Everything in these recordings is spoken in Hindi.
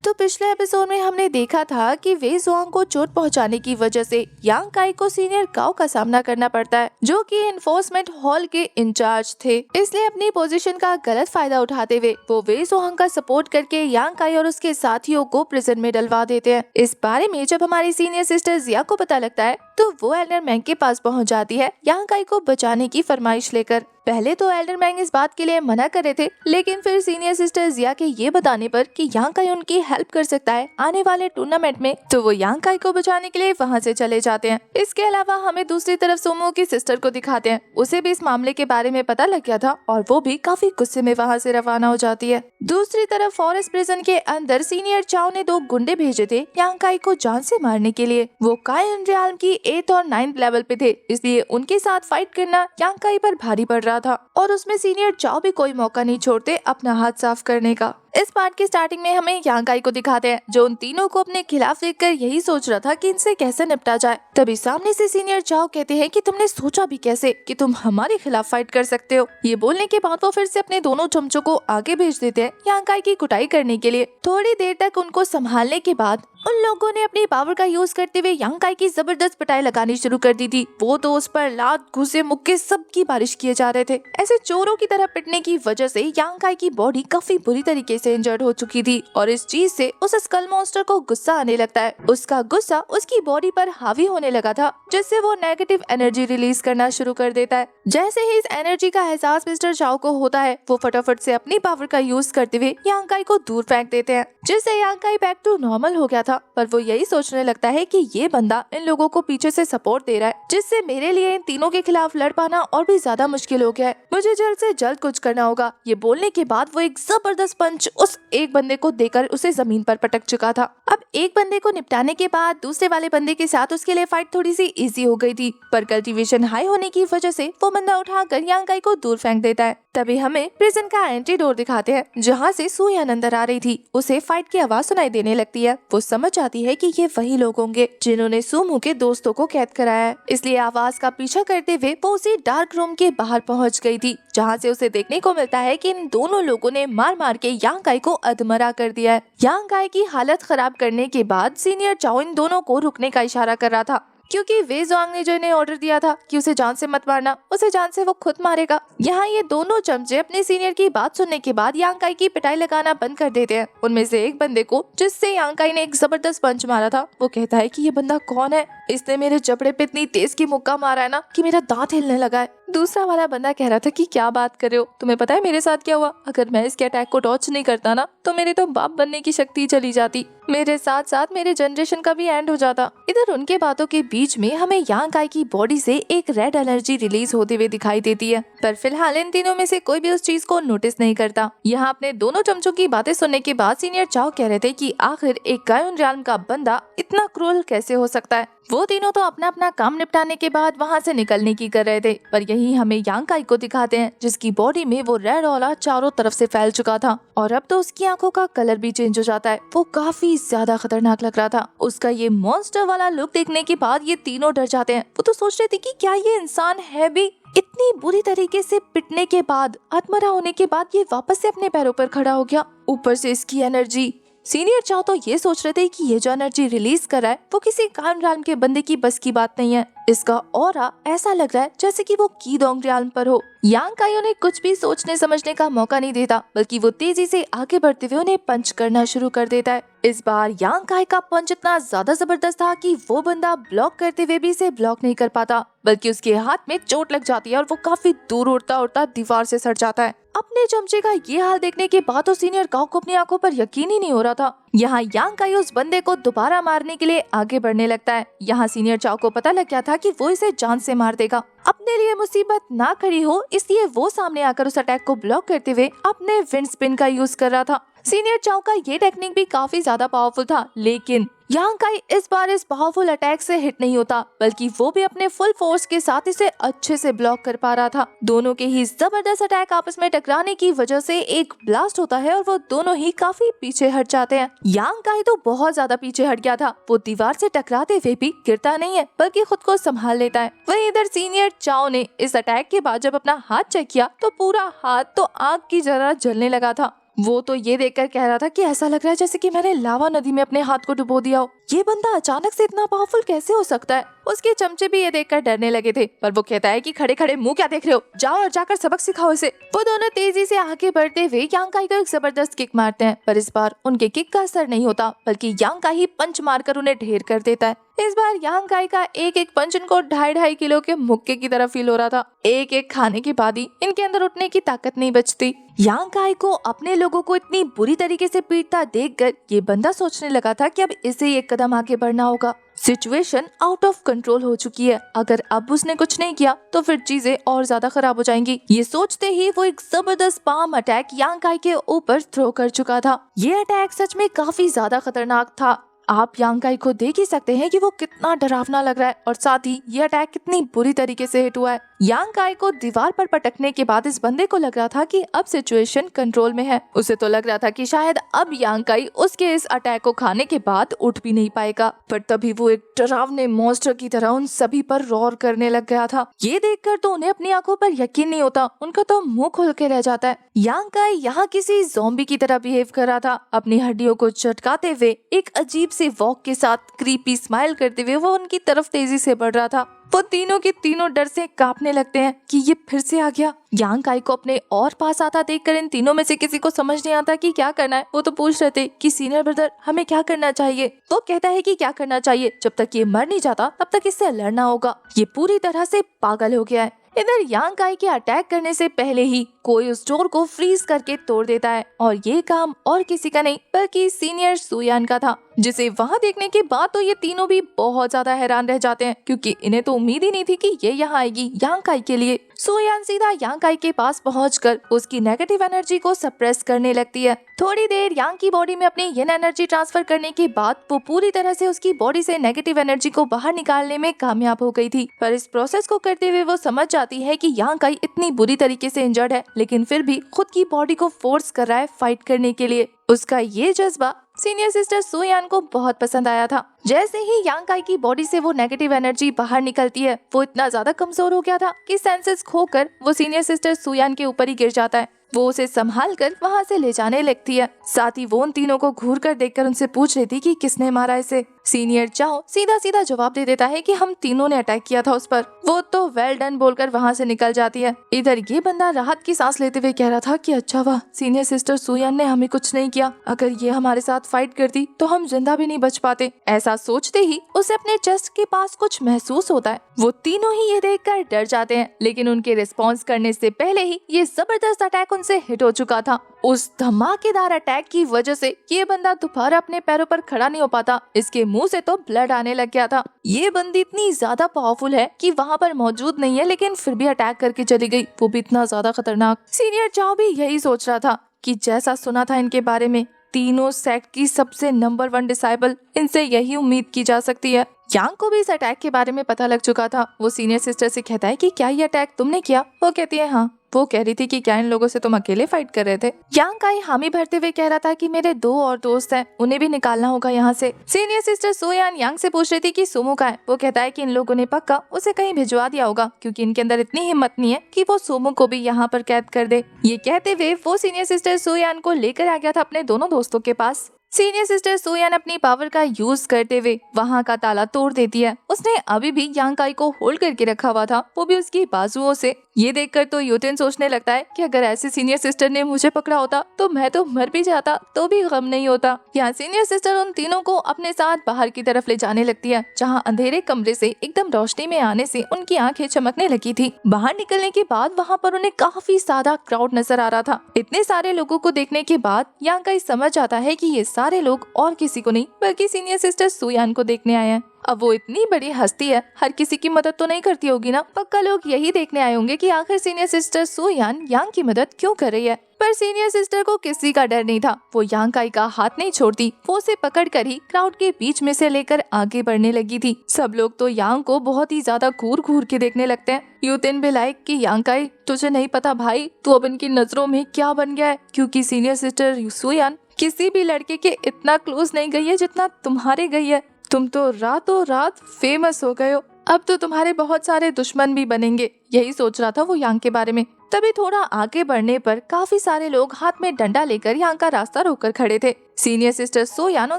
तो पिछले एपिसोड में हमने देखा था कि वे जुआंग को चोट पहुंचाने की वजह से यांग काई को सीनियर काओ का सामना करना पड़ता है, जो कि एनफोर्समेंट हॉल के इंचार्ज थे। इसलिए अपनी पोजीशन का गलत फायदा उठाते हुए वो वे जुआंग का सपोर्ट करके यांग काई और उसके साथियों को प्रिजन में डलवा देते हैं। इस बारे में जब हमारी सीनियर सिस्टर जिया को पता लगता है तो वो एल्डर मैंग के पास पहुंच जाती है यांग काई को बचाने की फरमाइश लेकर। पहले तो एल्डर मैंग इस बात के लिए मना कर रहे थे, लेकिन फिर सीनियर सिस्टर जिया के ये बताने पर कि यांग काई उनकी हेल्प कर सकता है आने वाले टूर्नामेंट में, तो वो यांग काई को बचाने के लिए वहाँ से चले जाते हैं। इसके अलावा हमें दूसरी तरफ सोमो की सिस्टर को दिखाते हैं। उसे भी इस मामले के बारे में पता लग गया था और वो भी काफी गुस्से में वहाँ से रवाना हो जाती है। दूसरी तरफ फॉरेस्ट प्रिजन के अंदर सीनियर चाओ ने 2 गुंडे भेजे थे यांग काई को जान से मारने के लिए। वो कायन रियाल्म की 8th और 9th लेवल पे थे, इसलिए उनके साथ फाइट करना यांग काई पर भारी पड़ रहा था और उसमें सीनियर चाओ भी कोई मौका नहीं छोड़ते अपना हाथ साफ करने का। इस पार्ट की स्टार्टिंग में हमें यांग काई को दिखाते हैं, जो उन तीनों को अपने खिलाफ देखकर यही सोच रहा था कि इनसे कैसे निपटा जाए। तभी सामने से सीनियर चाओ कहते हैं कि तुमने सोचा भी कैसे कि तुम हमारे खिलाफ फाइट कर सकते हो। ये बोलने के बाद वो फिर से अपने दोनों चमचों को आगे भेज देते हैं यांग काई की कुटाई करने के लिए। थोड़ी देर तक उनको संभालने के बाद उन लोगों ने अपनी पावर का यूज करते हुए यांग काई की जबरदस्त पिटाई लगानी शुरू कर दी थी। वो तो उस पर लात, घुसे, मुक्के सब की बारिश किए जा रहे थे। ऐसे चोरों की तरह पिटने की वजह से यांग काई की बॉडी काफी बुरी तरीके से इंजर्ड हो चुकी थी और इस चीज से उस स्कल मॉन्स्टर को गुस्सा आने लगता है। उसका गुस्सा उसकी बॉडी पर हावी होने लगा था, जिससे वो नेगेटिव एनर्जी रिलीज करना शुरू कर देता है। जैसे ही इस एनर्जी का एहसास मिस्टर चाओ को होता है, वो फटाफट से अपनी पावर का यूज करते हुए यांग काई को दूर फेंक देते हैं, जिससे यांग काई बैक टू नॉर्मल हो गया था। पर वो यही सोचने लगता है कि ये बंदा इन लोगों को पीछे से सपोर्ट दे रहा है, जिससे मेरे लिए इन तीनों के खिलाफ लड़ पाना और भी ज्यादा मुश्किल हो गया है। मुझे जल्द से जल्द कुछ करना होगा। ये बोलने के बाद वो एक जबरदस्त पंच उस एक बंदे को देकर उसे जमीन पर पटक चुका था। अब एक बंदे को निपटाने के बाद दूसरे वाले बंदे के साथ उसके लिए फाइट थोड़ी सी इजी हो गई थी, पर कल्टीवेशन हाई होने की वजह से वो बंदा उठाकर यांग काई को दूर फेंक देता है। तभी हमें प्रिजन का एंट्री डोर दिखाते हैं, जहाँ से सुयान अंदर आ रही थी। उसे फाइट की आवाज सुनाई देने लगती है। वो समझ जाती है कि ये वही लोग होंगे जिन्होंने सुमो के दोस्तों को कैद कराया है, इसलिए आवाज का पीछा करते हुए वो उसी डार्क रूम के बाहर पहुंच गई थी, जहाँ से उसे देखने को मिलता है कि इन दोनों लोगों ने मार मार के यांग काई को अधमरा कर दिया है। यांग काई की हालत खराब करने के बाद सीनियर चाओ इन दोनों को रुकने का इशारा कर रहा था, क्योंकि वे जुआंग ने जो इन्हें ऑर्डर दिया था कि उसे जान से मत मारना, उसे जान से वो खुद मारेगा। यहाँ ये दोनों चमचे अपने सीनियर की बात सुनने के बाद यांग काई की पिटाई लगाना बंद कर देते हैं। उनमें से एक बंदे को, जिससे यांग काई ने एक जबरदस्त पंच मारा था, वो कहता है कि ये बंदा कौन है, इसने मेरे जबड़े पे इतनी तेज की मुक्का मारा है ना कि मेरा दांत हिलने लगा है। दूसरा वाला बंदा कह रहा था कि क्या बात कर रहे हो, तुम्हें पता है मेरे साथ क्या हुआ? अगर मैं इसके अटैक को डॉच नहीं करता ना तो मेरे तो बाप बनने की शक्ति चली जाती, मेरे साथ साथ मेरे जनरेशन का भी एंड हो जाता। इधर उनके बातों के बीच में हमें यांग काई की बॉडी से एक रेड एनर्जी रिलीज होते हुए दिखाई देती है, पर फिलहाल इन तीनों में से कोई भी उस चीज को नोटिस नहीं करता। यहाँ अपने दोनों चमचों की बातें सुनने के बाद सीनियर चाओ कह रहे थे कि आखिर एक कायन रियाल्म का बंदा इतना क्रूअल कैसे हो सकता है। वो तीनों तो अपना अपना काम निपटाने के बाद वहाँ से निकलने की कर रहे थे, पर यहीं हमें यांग काई को दिखाते हैं, जिसकी बॉडी में वो रेड ऑला चारों तरफ से फैल चुका था और अब तो उसकी आंखों का कलर भी चेंज हो जाता है। वो काफी ज्यादा खतरनाक लग रहा था। उसका ये मॉन्स्टर वाला लुक देखने के बाद ये तीनों डर जाते हैं। वो तो सोच रहे थे कि क्या ये इंसान है भी? इतनी बुरी तरीके से पिटने के बाद, आत्मरा होने के बाद ये वापस से अपने पैरों पर खड़ा हो गया। ऊपर से इसकी एनर्जी। सीनियर चाओ तो ये सोच रहे थे कि ये जो एनर्जी रिलीज कर रहा है वो किसी कायन रियाल्म के बंदे की बस की बात नहीं है। इसका ऑरा ऐसा लग रहा है जैसे कि वो कीदोंग रियाल्म पर हो। यांग काई उन्हें कुछ भी सोचने समझने का मौका नहीं देता, बल्कि वो तेजी से आगे बढ़ते हुए उन्हें पंच करना शुरू कर देता है। इस बार यांग काई का पंच इतना ज्यादा जबरदस्त था कि वो बंदा ब्लॉक करते हुए भी इसे ब्लॉक नहीं कर पाता, बल्कि उसके हाथ में चोट लग जाती है और वो काफी दूर उड़ता उड़ता दीवार से सट जाता है। अपने चमचे का ये हाल देखने के बाद तो सीनियर काओ को अपनी आंखों पर यकीन ही नहीं हो रहा था। यहाँ यांग काई उस बंदे को दोबारा मारने के लिए आगे बढ़ने लगता है। यहाँ सीनियर चाओ को पता लग गया था कि वो इसे जान से मार देगा। अपने लिए मुसीबत ना खड़ी हो इसलिए वो सामने आकर उस अटैक को ब्लॉक करते हुए अपने विंड स्पिन का यूज कर रहा था। सीनियर चाओ का ये टेक्निक भी काफी ज्यादा पावरफुल था, लेकिन यांग काई इस बार इस पावरफुल अटैक से हिट नहीं होता, बल्कि वो भी अपने फुल फोर्स के साथ इसे अच्छे से ब्लॉक कर पा रहा था। दोनों के ही जबरदस्त अटैक आपस में टकराने की वजह से एक ब्लास्ट होता है और वो दोनों ही काफी पीछे हट जाते हैं। यांग काई तो बहुत ज्यादा पीछे हट गया था। वो दीवार से टकराते हुए भी गिरता नहीं है, बल्कि खुद को संभाल लेता है। वहीं इधर सीनियर चाओ ने इस अटैक के बाद जब अपना हाथ चेक किया तो पूरा हाथ तो आग की तरह जलने लगा था। वो तो ये देखकर कह रहा था कि ऐसा लग रहा है जैसे कि मैंने लावा नदी में अपने हाथ को डुबो दिया हो। ये बंदा अचानक से इतना पावरफुल कैसे हो सकता है। उसके चमचे भी ये देखकर डरने लगे थे, पर वो कहता है कि खड़े खड़े मुंह क्या देख रहे हो, जाओ और जाकर सबक सिखाओ इसे। वो दोनों तेजी से आगे बढ़ते हुए यांग काई को एक जबरदस्त किक मारते हैं, पर इस बार उनके किक का असर नहीं होता, बल्कि यांग काई ही पंच मारकर उन्हें ढेर कर देता है। इस बार यांग काई का एक एक पंच इनको 2.5 किलो के मुक्के की तरह फील हो रहा था। एक एक खाने के बाद ही इनके अंदर उठने की ताकत नहीं बचती। यांग काई को अपने लोगों को इतनी बुरी तरीके से पीटता देखकर ये बंदा सोचने लगा था कि अब इसे एक कदम आगे बढ़ना होगा। सिचुएशन आउट ऑफ कंट्रोल हो चुकी है, अगर अब उसने कुछ नहीं किया तो फिर चीजें और ज्यादा खराब हो जाएंगी। ये सोचते ही वो एक जबरदस्त पाम अटैक यांग काई के ऊपर थ्रो कर चुका था। ये अटैक सच में काफी ज्यादा खतरनाक था। आप यांग काई को देख ही सकते हैं कि वो कितना डरावना लग रहा है और साथ ही ये अटैक कितनी बुरी तरीके से हिट हुआ है। यांग काई को दीवार पर पटकने के बाद इस बंदे को लग रहा था कि अब सिचुएशन कंट्रोल में है। उसे तो लग रहा था कि शायद अब यांग काई उसके इस अटैक को खाने के बाद उठ भी नहीं पाएगा, पर तभी वो एक डरावने मॉन्स्टर की तरह उन सभी पर रोर करने लग गया था। ये देखकर तो उन्हें अपनी आंखों पर यकीन नहीं होता, उनका तो मुंह खुल के रह जाता है। यांग काई यहाँ किसी ज़ॉम्बी की तरह बिहेव कर रहा था, अपनी हड्डियों को चटकाते हुए एक अजीब से वॉक के साथ क्रीपी स्माइल करते हुए वो उनकी तरफ तेजी से बढ़ रहा था। वो तीनों के तीनों डर से कांपने लगते हैं कि ये फिर से आ गया। यांग काई को अपने और पास आता देखकर इन तीनों में से किसी को समझ नहीं आता कि क्या करना है। वो तो पूछ रहे थे कि सीनियर ब्रदर हमें क्या करना चाहिए। वो कहता है कि क्या करना चाहिए, जब तक ये मर नहीं जाता तब तक इससे लड़ना होगा। ये पूरी तरह से पागल हो गया है। इधर यांग काई के अटैक करने से पहले ही कोई उस डोर को फ्रीज करके तोड़ देता है, और ये काम और किसी का नहीं बल्कि सीनियर सुयान का था, जिसे वहाँ देखने के बाद तो ये तीनों भी बहुत ज्यादा हैरान रह जाते हैं, क्योंकि इन्हें तो उम्मीद ही नहीं थी कि ये यहाँ आएगी यांग काई के लिए। सुयान सीधा यांग काई के पास पहुंचकर उसकी नेगेटिव एनर्जी को सप्रेस करने लगती है। थोड़ी देर यांग की बॉडी में अपनी यिन एनर्जी ट्रांसफर करने के बाद वो पूरी तरह से उसकी बॉडी से नेगेटिव एनर्जी को बाहर निकालने में कामयाब हो गई थी, पर इस प्रोसेस को करते हुए वो समझ जाती है कि यांग काई इतनी बुरी तरीके से इंजर्ड है, लेकिन फिर भी खुद की बॉडी को फोर्स कर रहा है फाइट करने के लिए। उसका ये जज्बा सीनियर सिस्टर सुयान को बहुत पसंद आया था। जैसे ही यांग काई की बॉडी से वो नेगेटिव एनर्जी बाहर निकलती है, वो इतना ज्यादा कमजोर हो गया था कि सेंसेस खोकर वो सीनियर सिस्टर सुयान के ऊपर ही गिर जाता है। वो उसे संभाल कर वहाँ से ले जाने लगती है। साथ ही वो उन तीनों को घूर कर देखकर उनसे पूछ रही थी कि किसने मारा इसे। सीनियर चाओ सीधा सीधा जवाब दे देता है कि हम तीनों ने अटैक किया था उस पर। वो तो वेल डन बोलकर वहाँ से निकल जाती है। इधर ये बंदा राहत की सांस लेते हुए कह रहा था कि अच्छा वाह, सीनियर सिस्टर सुयान ने हमें कुछ नहीं किया, अगर ये हमारे साथ फाइट करती तो हम जिंदा भी नहीं बच पाते। ऐसा सोचते ही उसे अपने चेस्ट के पास कुछ महसूस होता है। वो तीनों ही ये देखकर डर जाते हैं, लेकिन उनके रिस्पॉन्स करने से पहले ही ये जबरदस्त अटैक उनसे हिट हो चुका था। उस धमाकेदार अटैक की वजह से ये बंदा दोबारा अपने पैरों पर खड़ा नहीं हो पाता। इसके मुंह से तो ब्लड आने लग गया था। ये बंदी इतनी ज्यादा पावरफुल है कि वहाँ पर मौजूद नहीं है, लेकिन फिर भी अटैक करके चली गई, वो भी इतना ज्यादा खतरनाक। सीनियर चाओ भी यही सोच रहा था कि जैसा सुना था इनके बारे में, तीनों सेक्ट की सबसे नंबर 1 डिसाइबल, इनसे यही उम्मीद की जा सकती है। यांग को भी इस अटैक के बारे में पता लग चुका था। वो सीनियर सिस्टर से कहता है कि क्या ये अटैक तुमने किया? वो कहती है हाँ। वो कह रही थी कि क्या इन लोगों से तुम अकेले फाइट कर रहे थे? यांग काई हामी भरते हुए कह रहा था कि मेरे 2 और दोस्त हैं, उन्हें भी निकालना होगा यहाँ से। सीनियर सिस्टर सुयान यांग से पूछ रही थी कि सुमो कहाँ है। वो कहता है कि इन लोगों ने पक्का उसे कहीं भिजवा दिया होगा, क्योंकि इनके अंदर इतनी हिम्मत नहीं है कि वो सुमो को भी यहाँ पर कैद कर दे। ये कहते हुए वो सीनियर सिस्टर सुयान को लेकर आ गया था अपने दोनों दोस्तों के पास। सीनियर सिस्टर सुयान अपनी पावर का यूज करते हुए वहाँ का ताला तोड़ देती है। उसने अभी भी यांग काई को होल्ड करके रखा हुआ था, वो भी उसकी बाजुओं से। ये देखकर तो यूटेन सोचने लगता है कि अगर ऐसे सीनियर सिस्टर ने मुझे पकड़ा होता तो मैं तो मर भी जाता तो भी गम नहीं होता। यहाँ सीनियर सिस्टर उन तीनों को अपने साथ बाहर की तरफ ले जाने लगती है, जहाँ अंधेरे कमरे से एकदम रोशनी में आने से उनकी आंखें चमकने लगी थी। बाहर निकलने के बाद वहाँ पर उन्हें काफी ज्यादा क्राउड नजर आ रहा था। इतने सारे लोगों को देखने के बाद यांग काई समझ जाता है कि ये सारे लोग और किसी को नहीं बल्कि सीनियर सिस्टर सुयान को देखने आए हैं। अब वो इतनी बड़ी हस्ती है, हर किसी की मदद तो नहीं करती होगी ना। पक्का लोग यही देखने आए होंगे कि आखिर सीनियर सिस्टर सुयान यांग की मदद क्यों कर रही है। पर सीनियर सिस्टर को किसी का डर नहीं था। वो यांग काई का हाथ नहीं छोड़ती, वो उसे पकड़ कर ही क्राउड के बीच में से लेकर आगे बढ़ने लगी थी। सब लोग तो यांग को बहुत ही ज्यादा घूर घूर के देखने लगते हैं। यूतिन भी लाइक कि यांग काई तुझे नहीं पता भाई, तू अब इनकी नजरों में क्या बन गया है, क्योंकि सीनियर सिस्टर सुयान किसी भी लड़के के इतना क्लोज नहीं गई है जितना तुम्हारे गई है। तुम तो रातों रात फेमस हो गए हो। अब तो तुम्हारे बहुत सारे दुश्मन भी बनेंगे। यही सोच रहा था वो यांग के बारे में। तभी थोड़ा आगे बढ़ने पर काफी सारे लोग हाथ में डंडा लेकर यांग का रास्ता रोककर खड़े थे। सीनियर सिस्टर सोयान उन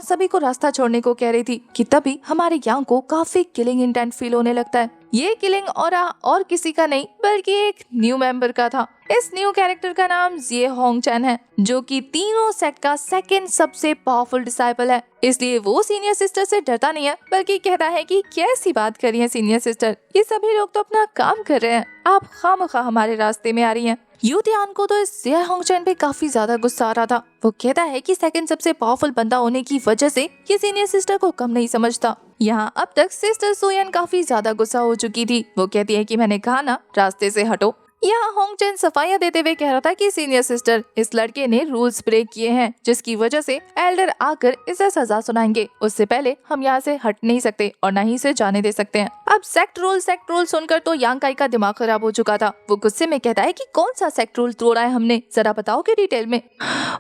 सभी को रास्ता छोड़ने को कह रही थी कि तभी हमारे यांग को काफी किलिंग इंटेंट फील होने लगता है। ये किलिंग और किसी का नहीं बल्कि एक न्यू मेंबर का था। इस न्यू कैरेक्टर का नाम जिए होंग चैन है, जो कि तीनों सेक्ट का सेकंड सबसे पावरफुल डिसाइपल है। इसलिए वो सीनियर सिस्टर से डरता नहीं है बल्कि कहता है कि कैसी बात कर रही है सीनियर सिस्टर, ये सभी लोग तो अपना काम कर रहे हैं, आप खामखा हमारे रास्ते में आ रही हैं। यूतियान को तो इस जिए होंग चैन पे काफी ज्यादा गुस्सा आ रहा था। वो कहता है कि सेकंड सबसे पावरफुल बंदा होने की वजह से ये सीनियर सिस्टर को कम नहीं समझता। यहाँ अब तक सिस्टर सोयन काफी ज्यादा गुस्सा हो चुकी थी। वो कहती है कि मैंने कहा ना रास्ते से हटो। यहाँ होंग चैन सफाइयाँ देते हुए कह रहा था कि सीनियर सिस्टर, इस लड़के ने रूल्स ब्रेक किए हैं जिसकी वजह से एल्डर आकर इसे सजा सुनाएंगे। उससे पहले हम यहाँ से हट नहीं सकते और न ही इसे जाने दे सकते हैं। अब सेक्ट रूल सुनकर तो यांग काई का दिमाग खराब हो चुका था। वो गुस्से में कहता है कि कौन सा सेक्ट रूल तोड़ा है हमने, जरा बताओगे डिटेल में।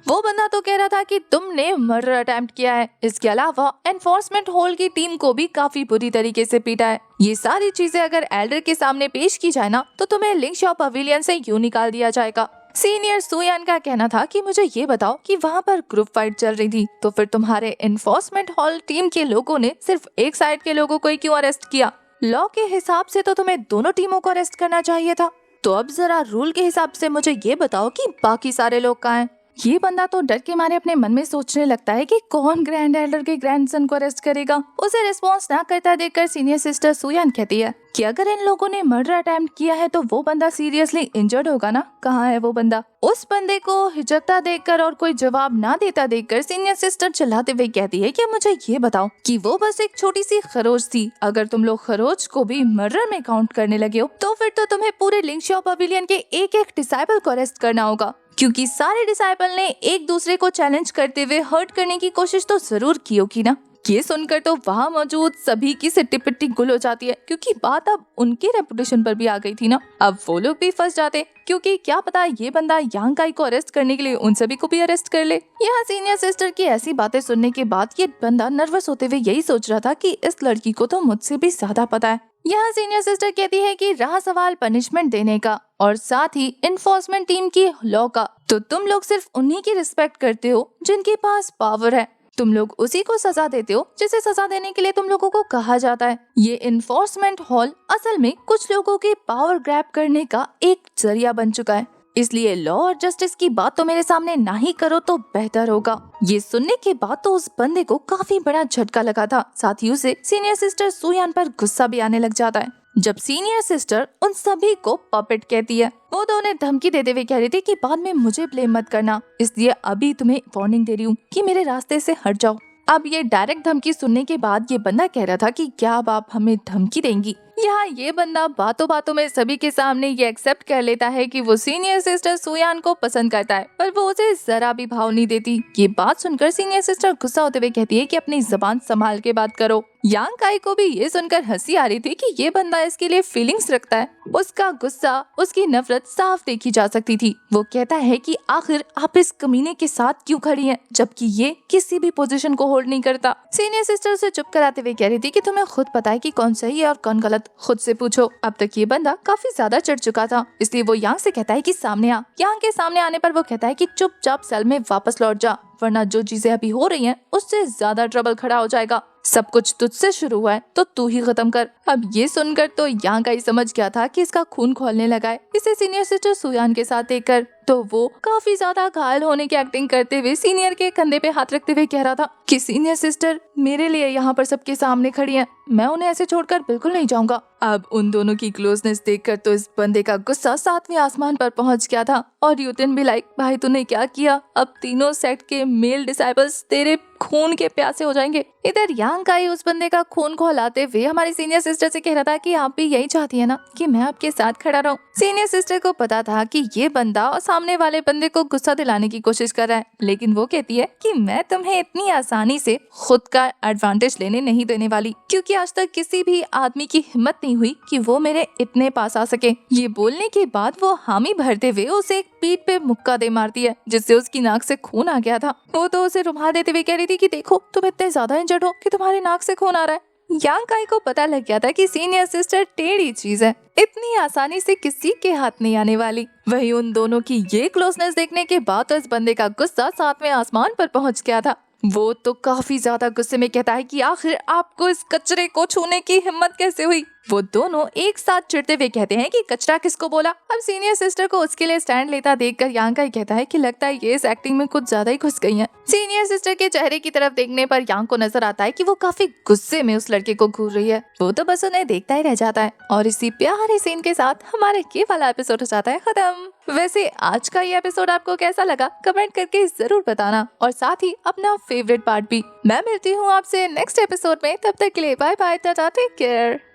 वो बंदा तो कह रहा था कि तुमने मर्डर अटेम्प्ट किया है। इसके अलावा एनफोर्समेंट होल की टीम को भी काफी बुरी तरीके से पीटा है। ये सारी चीजें अगर एल्डर के सामने पेश की जाए ना तो तुम्हें लिंगशाओ पवेलियन से यूं निकाल दिया जाएगा। सीनियर सुयान का कहना था कि मुझे ये बताओ कि वहाँ पर ग्रुप फाइट चल रही थी तो फिर तुम्हारे एनफोर्समेंट हॉल टीम के लोगों ने सिर्फ एक साइड के लोगों को ही क्यों अरेस्ट किया? लॉ के हिसाब से तो तुम्हें दोनों टीमों को अरेस्ट करना चाहिए था। तो अब जरा रूल के हिसाब से मुझे ये बताओ कि बाकी सारे लोग कहाँ हैं? ये बंदा तो डर के मारे अपने मन में सोचने लगता है कि कौन ग्रैंड एल्डर के ग्रैंडसन को अरेस्ट करेगा। उसे रिस्पॉन्स ना करता देखकर सीनियर सिस्टर सुयान कहती है कि अगर इन लोगों ने मर्डर अटेम्प्ट किया है तो वो बंदा सीरियसली इंजर्ड होगा ना। कहाँ है वो बंदा? उस बंदे को हिचकता देखकर और कोई जवाब ना देता देखकर सीनियर सिस्टर चिल्लाते हुए कहती है कि मुझे ये बताओ कि वो बस एक छोटी सी खरोच थी। अगर तुम लोग खरोच को भी मर्डर में काउंट करने लगे हो तो फिर तो तुम्हें पूरे लिंगशाओ पवेलियन के एक एक डिसाइपल को अरेस्ट करना होगा, क्योंकि सारे डिसाइपल ने एक दूसरे को चैलेंज करते हुए हर्ट करने की कोशिश तो जरूर की होगी ना। ये सुनकर तो वहाँ मौजूद सभी की सिट्टी पिट्टी गुल हो जाती है, क्योंकि बात अब उनके रेपुटेशन पर भी आ गई थी ना। अब वो लोग भी फंस जाते, क्योंकि क्या पता ये बंदा यांग काई को अरेस्ट करने के लिए उन सभी को भी अरेस्ट कर ले। यहाँ सीनियर सिस्टर की ऐसी बातें सुनने के बाद ये बंदा नर्वस होते हुए यही सोच रहा था कि इस लड़की को तो मुझसे भी ज्यादा पता है। यहाँ सीनियर सिस्टर कहती है कि रहा सवाल पनिशमेंट देने का और साथ ही इन्फोर्समेंट टीम की लॉ का, तो तुम लोग सिर्फ उन्हीं की रिस्पेक्ट करते हो जिनके पास पावर है। तुम लोग उसी को सजा देते हो जिसे सजा देने के लिए तुम लोगों को कहा जाता है। ये इन्फोर्समेंट हॉल असल में कुछ लोगों के पावर ग्रैब करने का एक जरिया बन चुका है, इसलिए लॉ और जस्टिस की बात तो मेरे सामने ना ही करो तो बेहतर होगा। ये सुनने के बाद तो उस बंदे को काफी बड़ा झटका लगा था। साथ ही उसे सीनियर सिस्टर सुयान पर गुस्सा भी आने लग जाता है जब सीनियर सिस्टर उन सभी को पपेट कहती है। वो तो उन्हें धमकी देते हुए कह रही थी कि बाद में मुझे ब्लेम मत करना, इसलिए अभी तुम्हें वार्निंग दे रही हूँ कि मेरे रास्ते से हट जाओ। अब ये डायरेक्ट धमकी सुनने के बाद ये बंदा कह रहा था कि क्या अब आप हमें धमकी देंगी। यहाँ ये बंदा बातों बातों में सभी के सामने ये एक्सेप्ट कर लेता है कि वो सीनियर सिस्टर सुयान को पसंद करता है, पर वो उसे जरा भी भाव नहीं देती। ये बात सुनकर सीनियर सिस्टर गुस्सा होते हुए कहती है कि अपनी जबान संभाल के बात करो। यांग काई को भी ये सुनकर हंसी आ रही थी कि ये बंदा इसके लिए फीलिंग्स रखता है। उसका गुस्सा, उसकी नफरत साफ देखी जा सकती थी। वो कहता है कि आखिर आप इस कमीने के साथ क्यों खड़ी हैं, जबकि ये किसी भी पोजीशन को होल्ड नहीं करता। सीनियर सिस्टर उसे चुप कराते हुए कह रही थी कि तुम्हें खुद पता है कि कौन सही है और कौन गलत, खुद से पूछो। अब तक ये बंदा काफी ज्यादा चिढ़ चुका था, इसलिए वो यांग से कहता है कि सामने आ। यांग के सामने आने पर वो कहता है कि चुपचाप सेल में वापस लौट जा, वरना जो चीजें अभी हो रही हैं उससे ज्यादा ट्रबल खड़ा हो जाएगा। सब कुछ तुझसे शुरू हुआ है तो तू ही खत्म कर। अब ये सुनकर तो यांग काई समझ गया था कि इसका खून खोलने लगा है इसे सीनियर सिस्टर सुयान के साथ देखकर। तो वो काफी ज्यादा घायल होने की एक्टिंग करते हुए सीनियर के कंधे पे हाथ रखते हुए कह रहा था कि सीनियर सिस्टर मेरे लिए यहाँ पर सबके सामने खड़ी हैं, मैं उन्हें ऐसे छोड़कर बिल्कुल नहीं जाऊंगा। अब उन दोनों की क्लोजनेस देखकर तो इस बंदे का गुस्सा 7वें आसमान पर पहुंच गया था और यूतिन भी लाइक, भाई तूने क्या किया, अब तीनों सेक्ट के मेल डिसाइपल्स तेरे खून के प्यासे हो जाएंगे। इधर यांग काई उस बंदे का खून खौलाते हुए हमारी सीनियर सिस्टर से कह रहा था कि आप भी यही चाहती है ना कि मैं आपके साथ खड़ा रहूं। सीनियर सिस्टर को पता था कि ये बंदा और सामने वाले बंदे को गुस्सा दिलाने की कोशिश कर रहा है, लेकिन वो कहती है कि मैं तुम्हें इतनी आसानी से खुद का एडवांटेज लेने नहीं देने वाली, क्योंकि आज तक किसी भी आदमी की हिम्मत नहीं हुई कि वो मेरे इतने पास आ सके। ये बोलने के बाद वो हामी भरते हुए उसे एक पीठ पे मुक्का दे मारती है, जिससे उसकी नाक से खून आ गया था। वो तो उसे रुमाल देते हुए कह रही थी कि देखो तुम इतने ज्यादा इंजर्ड हो कि तुम्हारी नाक से खून आ रहा है। यांग काई को पता लग गया था कि सीनियर सिस्टर टेढ़ी चीज है, इतनी आसानी से किसी के हाथ नहीं आने वाली। वही उन दोनों की ये क्लोजनेस देखने के बाद तो इस बंदे का गुस्सा 7वें आसमान पर पहुंच गया था। वो तो काफी ज्यादा गुस्से में कहता है कि आखिर आपको इस कचरे को छूने की हिम्मत कैसे हुई। वो दोनों एक साथ चिढ़ते हुए कहते हैं कि कचरा किसको बोला। अब सीनियर सिस्टर को उसके लिए स्टैंड लेता देखकर यांग काई कहता है कि लगता है ये इस एक्टिंग में कुछ ज्यादा ही घुस गई हैं। सीनियर सिस्टर के चेहरे की तरफ देखने पर यांग को नजर आता है कि वो काफी गुस्से में उस लड़के को घूर रही है। वो तो बस उन्हें देखता ही रह जाता है और इसी प्यारे सीन के साथ हमारा ये वाला एपिसोड हो जाता है खत्म। वैसे आज का ये एपिसोड आपको कैसा लगा कमेंट करके जरूर बताना और साथ ही अपना फेवरेट पार्ट भी। मैं मिलती हूँ आपसे नेक्स्ट एपिसोड में, तब तक के लिए bye bye, tata, take care.